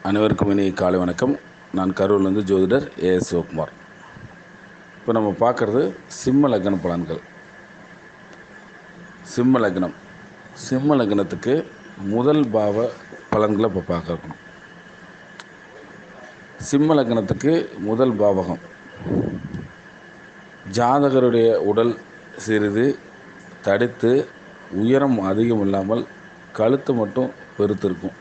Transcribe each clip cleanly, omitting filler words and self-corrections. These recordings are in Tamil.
அனைவருக்கும் இனிய காலை வணக்கம். நான் கரூர்லேருந்து ஜோதிடர் ஏஎஸ் சிவகுமார். இப்போ நம்ம பார்க்குறது சிம்ம லக்ன பலன்கள். சிம்ம லக்னம், சிம்ம லக்னத்துக்கு முதல் பாவ பலன்களை இப்போ பார்க்கணும். சிம்ம லக்னத்துக்கு முதல் பாவகம் ஜாதகருடைய உடல் சிறிது தடித்து உயரம் அதிகம் இல்லாமல் கழுத்து மட்டும் பெருத்திருக்கும்.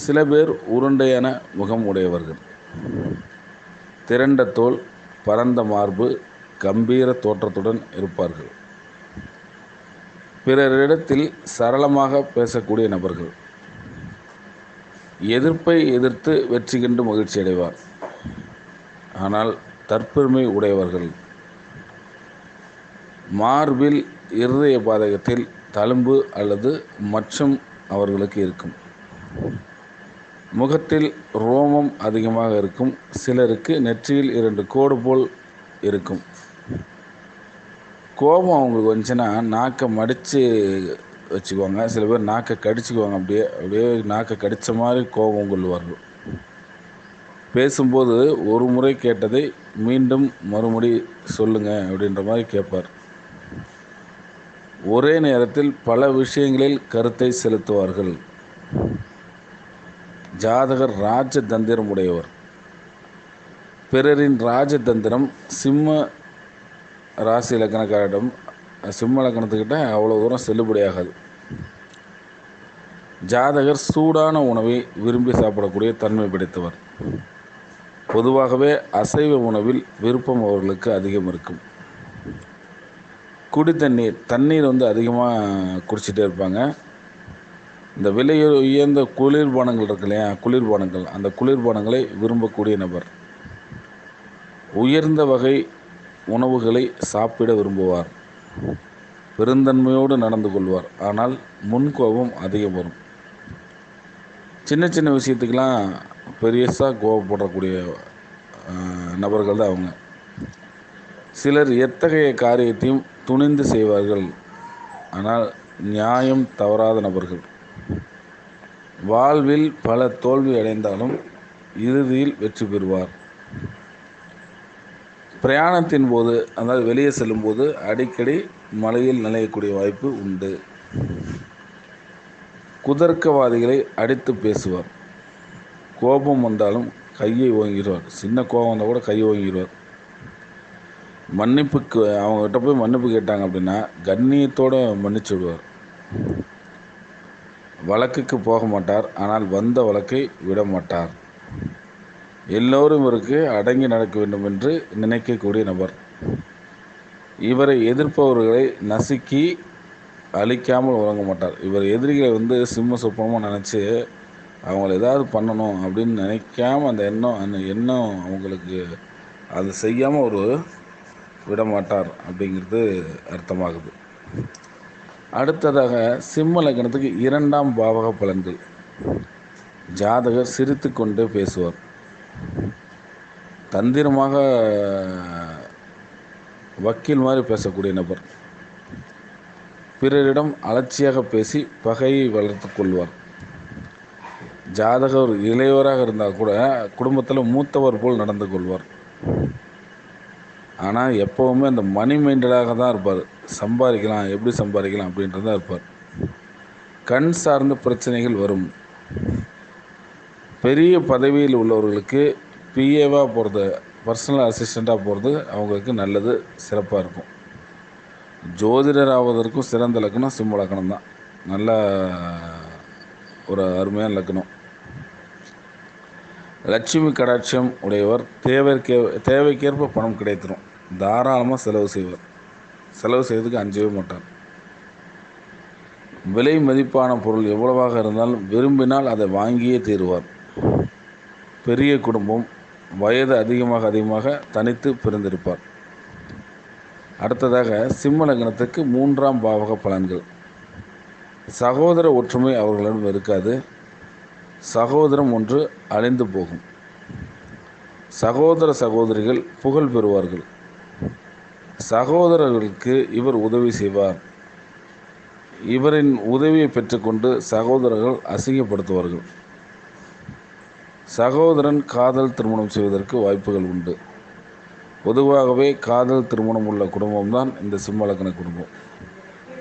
சில பேர் உருண்டையான முகம் உடையவர்கள், திரண்ட தோல், பரந்த மார்பு, கம்பீர தோற்றத்துடன் இருப்பார்கள். பிறரிடத்தில் சரளமாக பேசக்கூடிய நபர்கள், எதிர்ப்பை எதிர்த்து வெற்றி கண்டு மகிழ்ச்சி அடைவார். ஆனால் தற்பெருமை உடையவர்கள். மார்பில் இருதய பாதகத்தில் தழும்பு அல்லது மச்சம் அவர்களுக்கு இருக்கும். முகத்தில் ரோமம் அதிகமாக இருக்கும். சிலருக்கு நெற்றியில் 2 கோடு போல் இருக்கும். கோபம் அவங்களுக்கு வந்துச்சுன்னா நாக்கை மடித்து வச்சுக்குவாங்க. சில பேர் நாக்கை கடிச்சுக்குவாங்க. அப்படியே நாக்கை கடித்த மாதிரி கோபம் கொள்வார்கள். பேசும்போது ஒரு முறை கேட்டதை மீண்டும் மறுமுறை சொல்லுங்க அப்படின்ற மாதிரி கேட்பார். ஒரே நேரத்தில் பல விஷயங்களில் கருத்தை செலுத்துவார்கள். ஜாதகர் ராஜதந்திரம் உடையவர். பிறரின் ராஜதந்திரம் சிம்ம ராசி லக்னக்காரிடம், சிம்ம லக்னத்துக்கிட்ட அவ்வளோ தூரம் செல்லுபடியாகாது. ஜாதகர் சூடான உணவை விரும்பி சாப்பிடக்கூடிய தன்மை படைத்தவர். பொதுவாகவே அசைவ உணவில் விருப்பம் அவர்களுக்கு அதிகம் இருக்கும். குடி தண்ணீர் அதிகமாக குடிச்சிட்டே இருப்பாங்க. இந்த விலை உயர்ந்த குளிர்பானங்கள் இருக்கு இல்லையா, குளிர்பானங்கள், அந்த குளிர்பானங்களை விரும்பக்கூடிய நபர். உயர்ந்த வகை உணவுகளை சாப்பிட விரும்புவார். பெருந்தன்மையோடு நடந்து கொள்வார். ஆனால் முன்கோபம் அதிகம் வரும். சின்ன சின்ன விஷயத்துக்கெல்லாம் பெரியசாக கோபப்படக்கூடிய நபர்கள் தான் அவங்க. சிலர் எத்தகைய காரியத்தையும் துணிந்து செய்வார்கள். ஆனால் நியாயம் தவறாத நபர்கள். வாழ்வில் பல தோல்வி அடைந்தாலும் இறுதியில் வெற்றி பெறுவார். பிரயாணத்தின் போது, அதாவது வெளியே செல்லும்போது அடிக்கடி மலையில் நனையக்கூடிய வாய்ப்பு உண்டு. குதர்க்கவாதிகளை அடித்து பேசுவார். கோபம் வந்தாலும் கையை ஓங்கிடுவார். சின்ன கோபம் வந்தால் கூட கையை ஓங்கிடுவார். மன்னிப்புக்கு அவங்ககிட்ட போய் மன்னிப்பு கேட்டாங்க அப்படின்னா கண்ணியத்தோடு மன்னிச்சு விடுவார். வழக்குக்கு போக மாட்டார். ஆனால் வந்த வழக்கை விட மாட்டார். எல்லோரும் இவருக்கு அடங்கி நடக்க வேண்டும் என்று நினைக்கக்கூடிய நபர். இவரை எதிர்ப்பவர்களை நசுக்கி அழிக்காமல் உறங்க மாட்டார். இவர் எதிரிகளை சிம்ம சொப்பனமாக நினச்சி அவங்கள ஏதாவது பண்ணணும் அப்படின்னு நினைக்காம அந்த எண்ணம் அவங்களுக்கு அது செய்யாமல் ஒரு விடமாட்டார் அப்படிங்கிறது அர்த்தமாகுது. அடுத்ததாக சிம்ம லக்னத்துக்கு 2ஆம் பாவக பலன்கள். ஜாதகர் சிரித்து கொண்டே பேசுவார். தந்திரமாக வக்கீல் மாதிரி பேசக்கூடிய நபர். பிறரிடம் அலட்சியாக பேசி பகையை வளர்த்து கொள்வார். ஜாதகர் இளையவராக இருந்தால் கூட குடும்பத்தில் மூத்தவர் போல் நடந்து கொள்வார். ஆனால் எப்போவுமே அந்த மணி மைண்டடாக தான் இருப்பார். சம்பாதிக்கலாம், எப்படி சம்பாதிக்கலாம் அப்படின்றதான் இருப்பார். கண் சார்ந்த பிரச்சனைகள் வரும். பெரிய பதவியில் உள்ளவர்களுக்கு பிஏவாக போகிறது, பர்சனல் அசிஸ்டண்ட்டாக போகிறது அவங்களுக்கு நல்லது, சிறப்பாக இருக்கும். ஜோதிடர் ஆவதற்கும் சிறந்த லக்னம் சிம்ம லக்னம் தான். நல்ல ஒரு அருமையான லக்னம். லட்சுமி கடாட்சியம் உடையவர். தேவைக்கேற்ப பணம் கிடைத்திரும். தாராளமாக செலவு செய்வார். செலவு செய்வதுக்கு அஞ்சவே மாட்டார். விலை மதிப்பான பொருள் எவ்வளவாக இருந்தாலும் விரும்பினால் அதை வாங்கியே தீருவார். பெரிய குடும்பம். வயது அதிகமாக தனித்து பிரிந்திருப்பார். அடுத்ததாக சிம்ம லக்னத்துக்கு 3ஆம் பாவக பலன்கள். சகோதர ஒற்றுமை அவர்களிடம் இருக்காது. சகோதரம் ஒன்று அழிந்து போகும். சகோதர சகோதரிகள் புகழ் பெறுவார்கள். சகோதரர்களுக்கு இவர் உதவி செய்வார். இவரின் உதவியை பெற்றுக்கொண்டு சகோதரர்கள் அசிங்கப்படுத்துவார்கள். சகோதரன் காதல் திருமணம் செய்வதற்கு வாய்ப்புகள் உண்டு. பொதுவாகவே காதல் திருமணம் உள்ள குடும்பம் தான் இந்த சிம்ம லக்ன குடும்பம்.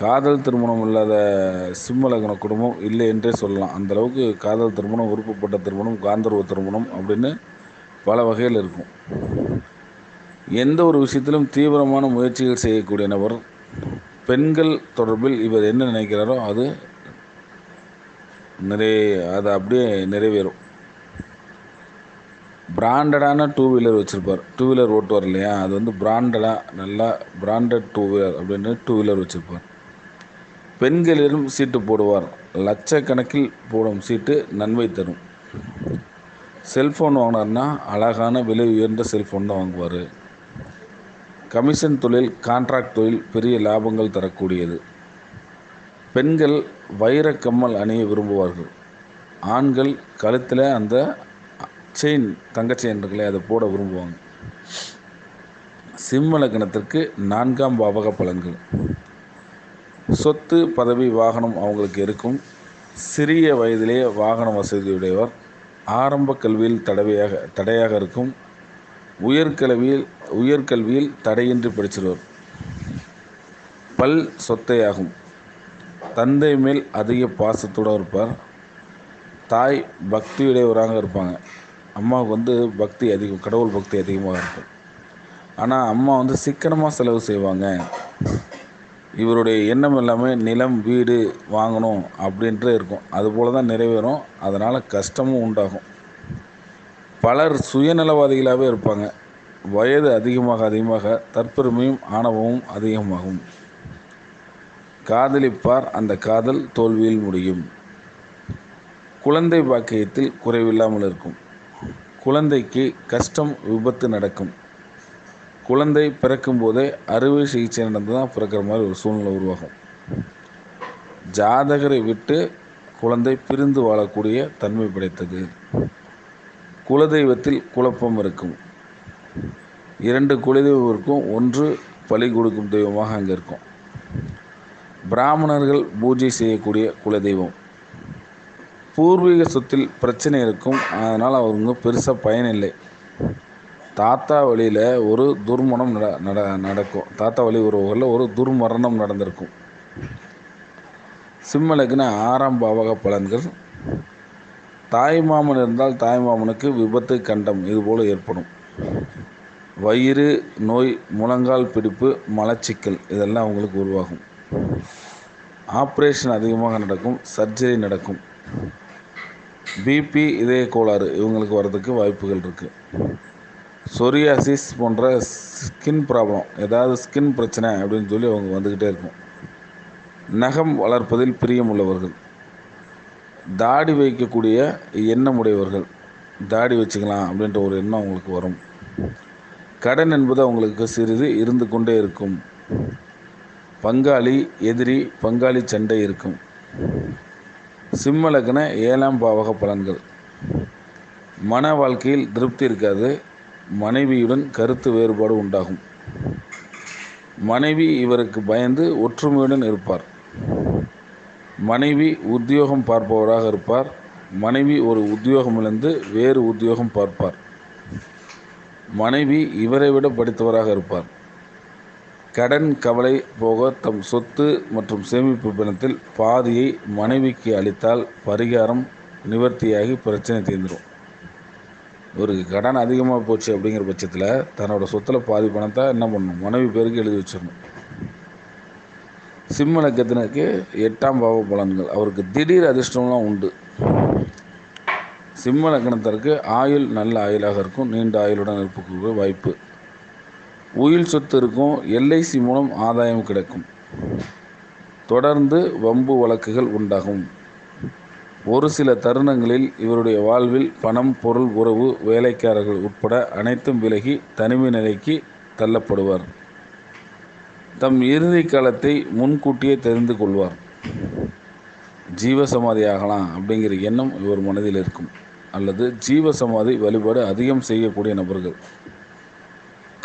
காதல் திருமணம் இல்லாத சிம்ம லக்ன குடும்பம் இல்லை என்றே சொல்லலாம். அந்தளவுக்கு காதல் திருமணம், விருப்பப்பட்ட திருமணம், காந்தர்வ திருமணம் அப்படின்னு பல வகையில் இருக்கும். எந்த ஒரு விஷயத்திலும் தீவிரமான முயற்சிகள் செய்யக்கூடிய நபர். பெண்கள் தொடர்பில் இவர் என்ன நினைக்கிறாரோ அது அப்படியே நிறைவேறும். பிராண்டடான டூ வீலர் வச்சுருப்பார். டூ வீலர் ஓட்டுவார் இல்லையா, அது வந்து பிராண்டடாக நல்லா பிராண்டட் டூ வீலர் அப்படின்னு டூ வீலர் வச்சுருப்பார். பெண்களிலும் சீட்டு போடுவார். லட்சக்கணக்கில் போடும் சீட்டு நன்மை தரும். செல்ஃபோன் வாங்கினார்னா அழகான விலை உயர்ந்த செல்ஃபோன் தான் வாங்குவார். கமிஷன் தொழில், கான்ட்ராக்ட் தொழில் பெரிய லாபங்கள் தரக்கூடியது. பெண்கள் வைரக்கம்மல் அணிய விரும்புவார்கள். ஆண்கள் கழுத்தில் அந்த செயின், தங்க செயின் இருக்குல்லையே, அதை போட விரும்புவாங்க. சிம்ம லக்னத்திற்கு 4ஆம் பாவக பலன்கள். சொத்து, பதவி, வாகனம் அவங்களுக்கு இருக்கும். சிறிய வயதிலேயே வாகன வசதியுடையவர். ஆரம்ப கல்வியில் தடையாக இருக்கும். உயர்கல்வியில் தடையின்றி படிச்சிருவார். பல் சொத்தையாகும். தந்தை மேல் அதிக பாசத்தோடு இருப்பார். தாய் பக்தியுடையவராக இருப்பாங்க. அம்மாவுக்கு வந்து பக்தி அதிகம், கடவுள் பக்தி அதிகமாக இருக்கும். ஆனால் அம்மா வந்து சிக்கனமாக செலவு செய்வாங்க. இவருடைய எண்ணம் எல்லாமே நிலம், வீடு வாங்கணும் அப்படின்ட்டு இருக்கும். அதுபோல் தான் நிறைவேறும். அதனால் கஷ்டமும் உண்டாகும். பலர் சுயநலவாதிகளாகவே இருப்பாங்க. வயது அதிகமாக தற்பெருமையும் ஆணவமும் அதிகமாகும். காதலிப்பார். அந்த காதல் தோல்வியில் முடியும். குழந்தை பாக்கியத்தில் குறைவில்லாமல் இருக்கும். குழந்தைக்கு கஷ்டம், விபத்து நடக்கும். குழந்தை பிறக்கும் போதே அறுவை சிகிச்சை நடந்து தான் பிறக்கிற மாதிரி ஒரு சூழ்நிலை உருவாகும். ஜாதகரை விட்டு குழந்தை பிரிந்து வாழக்கூடிய தன்மை படைத்தது. குலதெய்வத்தில் குழப்பம் இருக்கும். 2 குலதெய்வம் இருக்கும். ஒன்று பலி கொடுக்கும் தெய்வமாக அங்கே இருக்கும். பிராமணர்கள் பூஜை செய்யக்கூடிய குலதெய்வம். பூர்வீக சொத்தில் பிரச்சனை இருக்கும். அதனால் அவங்க பெருசாக பயனில்லை. தாத்தா வழியில் ஒரு துர்மணம் நடக்கும். தாத்தா வழி உறவுகளில் ஒரு துர்மரணம் நடந்திருக்கும். சிம்ம லக்ன 6ஆம் பாவக பலன்கள். தாய்மாமன் இருந்தால் தாய்மாமனுக்கு விபத்து, கண்டம் இதுபோல் ஏற்படும். வயிறு நோய், முழங்கால் பிடிப்பு, மலச்சிக்கல் இதெல்லாம் அவங்களுக்கு உருவாகும். ஆப்ரேஷன் அதிகமாக நடக்கும். சர்ஜரி நடக்கும். பிபி, இதய கோளாறு இவங்களுக்கு வர்றதுக்கு வாய்ப்புகள் இருக்குது. சொரியாசிஸ் போன்ற ஸ்கின் ப்ராப்ளம், ஏதாவது ஸ்கின் பிரச்சனை அப்படின்னு சொல்லி அவங்க வந்துக்கிட்டே இருக்கும். நகம் வளர்ப்பதில் பிரியமுள்ளவர்கள். தாடி வைக்கக்கூடிய எண்ணம் உடையவர்கள். தாடி வச்சுக்கலாம் அப்படின்ற ஒரு எண்ணம் அவங்களுக்கு வரும். கடன் என்பது அவங்களுக்கு சிறிது இருந்து கொண்டே இருக்கும். பங்காளி, எதிரி, பங்காளி சண்டை இருக்கும். சிம்ம லக்ன 7ஆம் பாவக பலன்கள். மன வாழ்க்கையில் திருப்தி இருக்காது. மனைவியுடன் கருத்து வேறுபாடு உண்டாகும். மனைவி இவருக்கு பயந்து ஒற்றுமையுடன் இருப்பார். மனைவி உத்தியோகம் பார்ப்பவராக இருப்பார். மனைவி ஒரு உத்தியோகமிழந்து வேறு உத்தியோகம் பார்ப்பார். மனைவி இவரை விட படித்தவராக இருப்பார். கடன் கவலை போக தம் சொத்து மற்றும் சேமிப்பு பணத்தில் பாதியை மனைவிக்கு அளித்தால் பரிகாரம் நிவர்த்தியாகி பிரச்சனை தீர்ந்துடும். ஒரு கடன் அதிகமாக போச்சு அப்படிங்கிற பட்சத்தில் தன்னோட சொத்தில் பாதி பணத்தை என்ன பண்ணணும், மனைவி பேருக்கு எழுதி வச்சிடணும். சிம்ம லக்னத்தினருக்கு 8ஆம் பாவ பலன்கள். அவருக்கு திடீர் அதிர்ஷ்டம்லாம் உண்டு. சிம்ம லக்னத்திற்கு ஆயுள் நல்ல ஆயுளாக இருக்கும். நீண்ட ஆயுளுடன் இருப்பக்கூடிய வாய்ப்பு. உயில் சொத்து இருக்கும். எல்ஐசி மூலம் ஆதாயம் கிடைக்கும். தொடர்ந்து வம்பு வழக்குகள் உண்டாகும். ஒரு சில தருணங்களில் இவருடைய வாழ்வில் பணம், பொருள், உறவு, வேலைக்காரர்கள் உட்பட அனைத்தும் விலகி தனிமை நிலைக்கு தள்ளப்படுவார். தம் இறுதி காலத்தை முன்கூட்டியே தெரிந்து கொள்வார். ஜீவசமாதி ஆகலாம் அப்படிங்கிற எண்ணம் இவர் மனதில் இருக்கும். அல்லது ஜீவசமாதி வழிபாடு அதிகம் செய்யக்கூடிய நபர்கள்.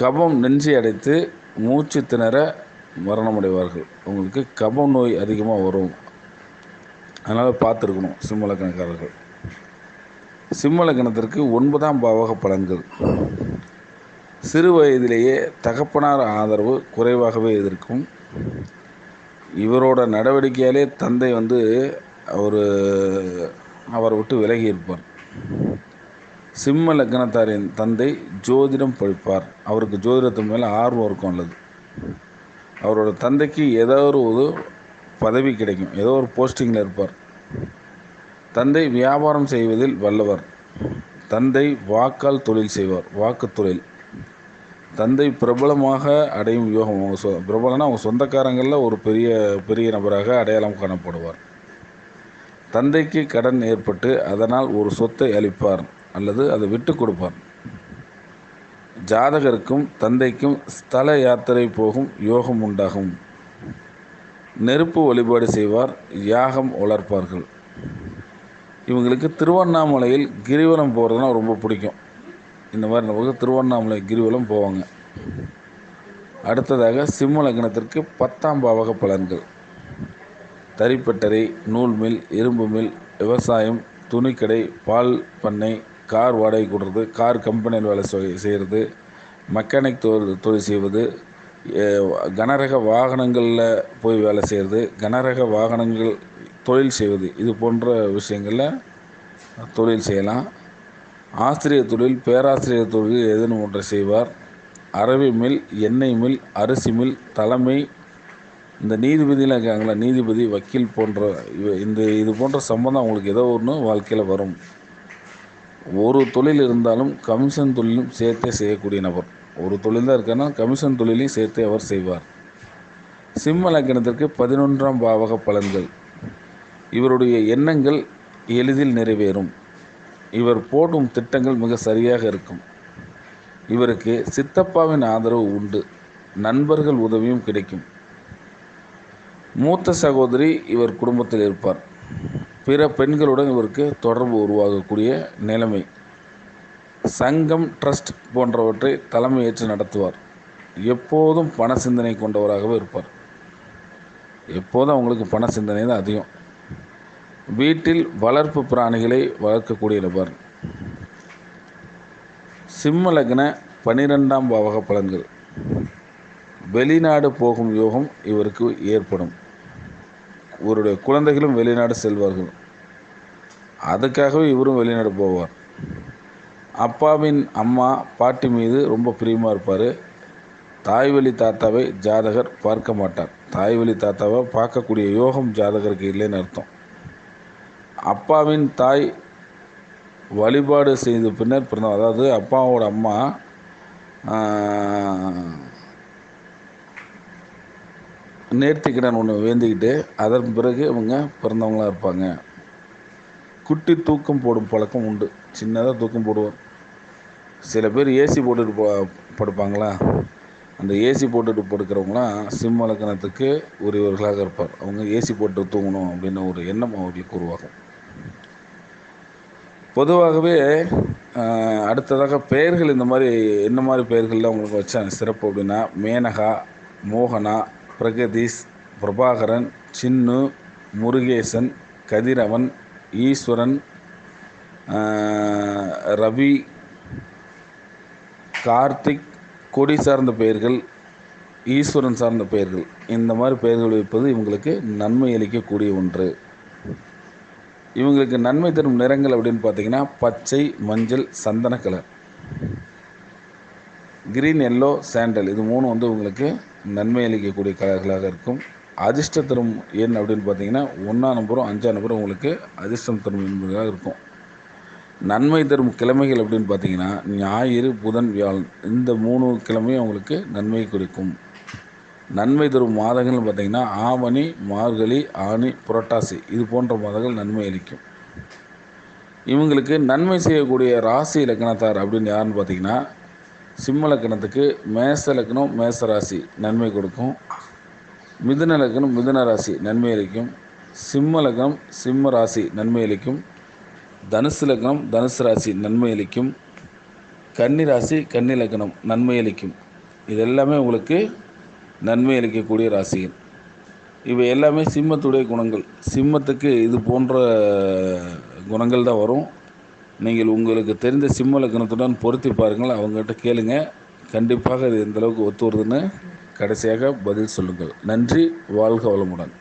கபம் நெஞ்சை அடைத்து மூச்சு திணற மரணமடைவார்கள். உங்களுக்கு கபம் நோய் அதிகமாக வரும். அதனால் பார்த்துருக்கணும் சிம்ம லக்னக்காரர்கள். சிம்ம லக்னத்திற்கு 9ஆம் பாவக பலன்கள். சிறு வயதிலேயே தகப்பனார் ஆதரவு குறைவாகவே இருக்கும். இவரோட நடவடிக்கையாலே தந்தை ஒரு அவரை விட்டு விலகி இருப்பார். சிம்ம லக்னத்தாரின் தந்தை ஜோதிடம் படிப்பார். அவருக்கு ஜோதிடத்தின் மேலே ஆர்வம் இருக்கும். அல்லது அவரோட தந்தைக்கு ஏதோ ஒரு பதவி கிடைக்கும், ஏதோ ஒரு போஸ்டிங்கில் இருப்பார். தந்தை வியாபாரம் செய்வதில் வல்லவர். தந்தை வாக்கால் தொழில் செய்வார், வாக்கு தொழில். தந்தை பிரபலமாக அடையும் யோகம். பிரபலம்னா அவங்க சொந்தக்காரங்களில் ஒரு பெரிய பெரிய நபராக அடையாளம் காணப்படுவார். தந்தைக்கு கடன் ஏற்பட்டு அதனால் ஒரு சொத்தை அளிப்பார் அல்லது அதை விட்டு கொடுப்பார். ஜாதகருக்கும் தந்தைக்கும் ஸ்தல யாத்திரை போகும் யோகம் உண்டாகும். நெருப்பு வழிபாடு செய்வார், யாகம் வளர்ப்பார்கள். இவங்களுக்கு திருவண்ணாமலையில் கிரிவலம் போகிறதுனா ரொம்ப பிடிக்கும். இந்த மாதிரி நமக்கு திருவண்ணாமலை கிரிவலம் போவாங்க. அடுத்ததாக சிம்ம லக்னத்திற்கு 10ஆம் பாவக பலன்கள். தறிப்பட்டறை, நூல் மில், இரும்பு மில், விவசாயம், துணிக்கடை, பால் பண்ணை, கார் வாடகை கொடுறது, கார் கம்பெனியில் வேலை செய்கிறது, மெக்கானிக் தொழில் செய்வது, கனரக வாகனங்களில் போய் வேலை செய்கிறது, கனரக வாகனங்கள் தொழில் செய்வது, இது போன்ற விஷயங்களில் தொழில் செய்யலாம். ஆசிரியர் தொழில், பேராசிரியர் தொழில் ஏதேனும் ஒன்றை செய்வார். அரவி மில், எண்ணெய் மில், அரிசி மில், தலைமை, இந்த நீதிபதியெலாம் இருக்காங்களா, நீதிபதி, வக்கீல் போன்ற இது போன்ற சம்பந்தம் அவங்களுக்கு ஏதோ ஒன்று வாழ்க்கையில் வரும். ஒரு தொழில் இருந்தாலும் கமிஷன் தொழிலும் சேர்த்தே செய்யக்கூடிய நபர். ஒரு தொழில் தான் இருக்கான்னா கமிஷன் தொழிலையும் சேர்த்தே அவர் செய்வார். சிம்ம லக்னத்திற்கு 11ஆம் பாவக பலன்கள். இவருடைய எண்ணங்கள் எளிதில் நிறைவேறும். இவர் போடும் திட்டங்கள் மிக சரியாக இருக்கும். இவருக்கு சித்தப்பாவின் ஆதரவு உண்டு. நண்பர்கள் உதவியும் கிடைக்கும். மூத்த சகோதரி இவர் குடும்பத்தில் இருப்பார். பிற பெண்களுடன் இவருக்கு தொடர்பு உருவாகக்கூடிய நிலைமை. சங்கம், ட்ரஸ்ட் போன்றவற்றை தலைமை ஏற்று நடத்துவார். எப்போதும் பண சிந்தனை கொண்டவராகவே இருப்பார். எப்போதும் அவங்களுக்கு பண சிந்தனை தான் அதிகம். வீட்டில் வளர்ப்பு பிராணிகளை வளர்க்கக்கூடிய நபர். சிம்ம லக்ன 12ஆம் பாவக பலன்கள். வெளிநாடு போகும் யோகம் இவருக்கு ஏற்படும். இவருடைய குழந்தைகளும் வெளிநாடு செல்வார்கள். அதுக்காகவே இவரும் வெளிநாடு போவார். அப்பாவின் அம்மா, பாட்டி மீது ரொம்ப பிரியமாக இருப்பார். தாய்வழி தாத்தாவை ஜாதகர் பார்க்க மாட்டார். தாய்வழி தாத்தாவை பார்க்கக்கூடிய யோகம் ஜாதகருக்கு இல்லைன்னு அர்த்தம். அப்பாவின் தாய் வழிபாடு செய்த பின்னர் பிறந்தவர். அதாவது அப்பாவோட அம்மா நேர்த்திக்கடன் ஒன்று வேந்திக்கிட்டு அதன் பிறகு இவங்க பிறந்தவங்களாக இருப்பாங்க. குட்டி தூக்கம் போடும் பழக்கம் உண்டு. சின்னதாக தூக்கம் போடுவார். சில பேர் ஏசி போட்டுட்டு படுப்பாங்களா, அந்த ஏசி போட்டுட்டு படுக்கிறவங்களாம் சிம்ம லக்னத்துக்கு உரியவர்களாக இருப்பார். அவங்க ஏசி போட்டு தூங்கணும் அப்படின்னு ஒரு எண்ணம் அவர்களுக்கு உருவாகும். பொதுவாகவே அடுத்ததாக பெயர்கள் இந்த மாதிரி என்ன மாதிரி பெயர்கள்லாம் உங்களுக்கு வச்சா சிறப்பு அப்படின்னா, மேனகா, மோகனா, பிரகதீஷ், பிரபாகரன், சின்னு, முருகேசன், கதிரவன், ஈஸ்வரன், ரவி, கார்த்திக், கொடி சார்ந்த பெயர்கள், ஈஸ்வரன் சார்ந்த பெயர்கள், இந்த மாதிரி பெயர்கள் வைப்பது இவங்களுக்கு நன்மை அளிக்கக்கூடிய ஒன்று. இவங்களுக்கு நன்மை தரும் நிறங்கள் அப்படின்னு பார்த்தீங்கன்னா பச்சை, மஞ்சள், சந்தன கலர், கிரீன், எல்லோ, சாண்டல், இது மூணு இவங்களுக்கு நன்மை அளிக்கக்கூடிய கலர்களாக இருக்கும். அதிர்ஷ்ட தரும் எண் அப்படின்னு பார்த்தீங்கன்னா 1ஆம் நம்பரும் 5ஆம் நம்பரும் உங்களுக்கு அதிர்ஷ்டம் தரும் என்பதாக இருக்கும். நன்மை தரும் கிழமைகள் அப்படின்னு பார்த்தீங்கன்னா ஞாயிறு, புதன், வியாழன், இந்த 3 கிழமையும் அவங்களுக்கு நன்மை குறிக்கும். நன்மை தரும் மாதங்கள்னு பார்த்திங்கன்னா ஆவணி, மார்கழி, ஆனி, புரட்டாசி, இது போன்ற மாதங்கள் நன்மை அளிக்கும். இவங்களுக்கு நன்மை செய்யக்கூடிய ராசி லக்னத்தார் அப்படின்னு யாருன்னு பார்த்தீங்கன்னா, சிம்ம லக்னத்துக்கு மேச லக்னம், மேச ராசி நன்மை கொடுக்கும். மிதுன லக்னம், மிதுன ராசி நன்மை அளிக்கும். சிம்ம லக்னம், சிம்ம ராசி நன்மை அளிக்கும். தனுசு லக்னம், தனுசு ராசி நன்மை அளிக்கும். கன்னி ராசி, கன்னி லக்னம் நன்மை அளிக்கும். இது எல்லாமே உங்களுக்கு நன்மை அளிக்கக்கூடிய ராசிகள். இவை எல்லாமே சிம்மத்துடைய குணங்கள். சிம்மத்துக்கு இது போன்ற குணங்கள் தான் வரும். நீங்கள் உங்களுக்கு தெரிந்த சிம்ம லக்னத்துடன் பொருத்தி பாருங்கள். அவங்ககிட்ட கேளுங்க. கண்டிப்பாக இது எந்த அளவுக்கு ஒத்து வருதுன்னு கடைசியாக பதில் சொல்லுங்கள். நன்றி. வாழ்க வளமுடன்.